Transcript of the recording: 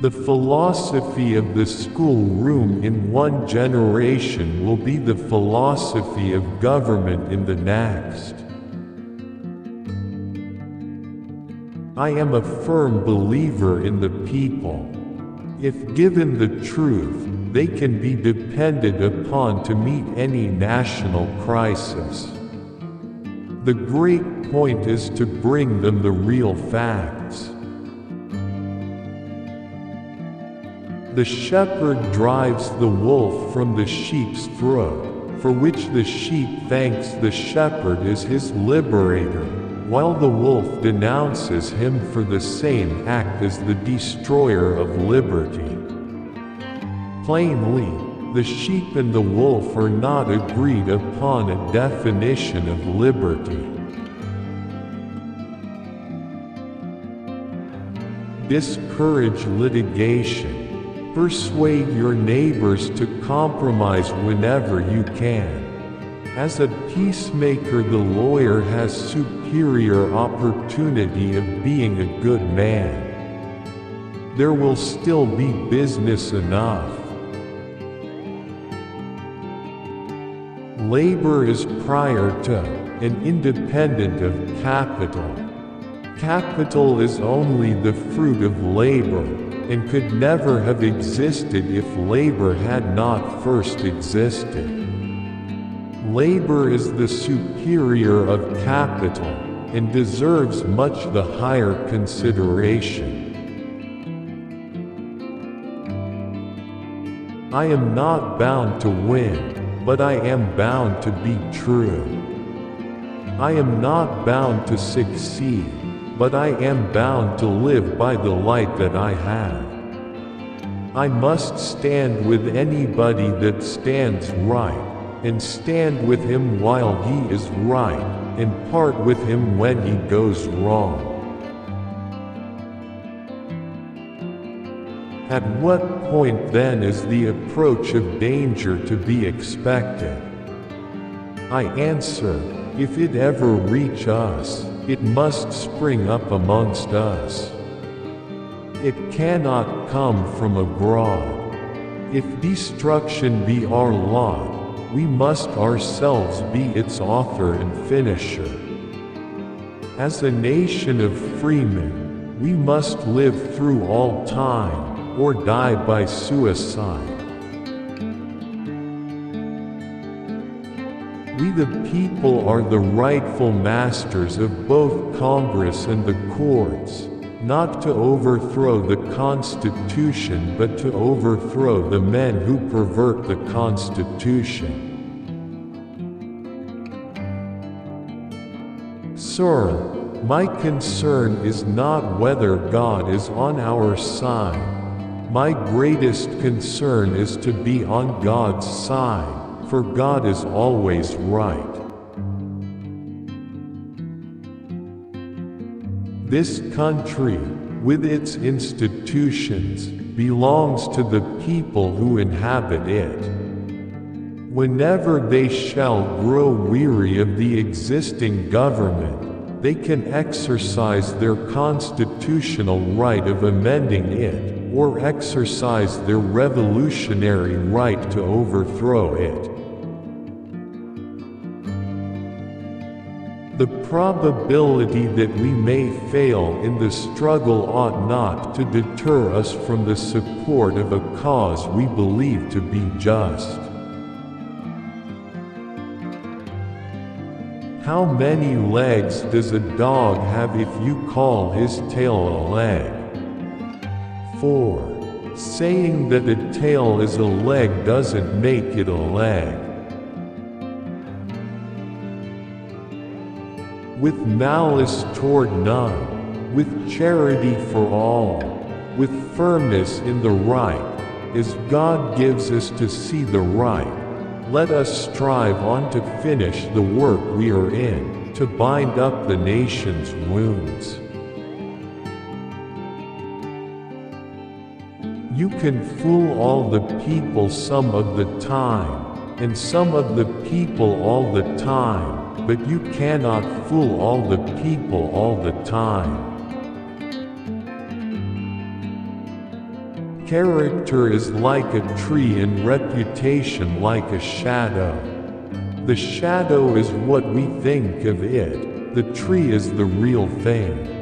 The philosophy of the schoolroom in one generation will be the philosophy of government in the next. I am a firm believer in the people. If given the truth, they can be depended upon to meet any national crisis. The great point is to bring them the real facts. The shepherd drives the wolf from the sheep's throat, for which the sheep thanks the shepherd as his liberator, while the wolf denounces him for the same act as the destroyer of liberty. Plainly, the sheep and the wolf are not agreed upon a definition of liberty. Discourage litigation. Persuade your neighbors to compromise whenever you can. As a peacemaker, the lawyer has superior opportunity of being a good man. There will still be business enough. Labor is prior to and independent of capital. Capital is only the fruit of labor, and could never have existed if labor had not first existed. Labor is the superior of capital, and deserves much the higher consideration. I am not bound to win, but I am bound to be true. I am not bound to succeed, but I am bound to live by the light that I have. I must stand with anybody that stands right, and stand with him while he is right, and part with him when he goes wrong. At what point then is the approach of danger to be expected? I answer, if it ever reach us, it must spring up amongst us. It cannot come from abroad. If destruction be our lot, we must ourselves be its author and finisher. As a nation of freemen, we must live through all time, or die by suicide. We the people are the rightful masters of both Congress and the courts, not to overthrow the Constitution but to overthrow the men who pervert the Constitution. Sir, my concern is not whether God is on our side. My greatest concern is to be on God's side, for God is always right. This country, with its institutions, belongs to the people who inhabit it. Whenever they shall grow weary of the existing government, they can exercise their constitutional right of amending it, or exercise their revolutionary right to overthrow it. The probability that we may fail in the struggle ought not to deter us from the support of a cause we believe to be just. How many legs does a dog have if you call his tail a leg? 4. Saying that a tail is a leg doesn't make it a leg. With malice toward none, with charity for all, with firmness in the right, as God gives us to see the right, let us strive on to finish the work we are in, to bind up the nation's wounds. You can fool all the people some of the time, and some of the people all the time, but you cannot fool all the people all the time. Character is like a tree and reputation like a shadow. The shadow is what we think of it, the tree is the real thing.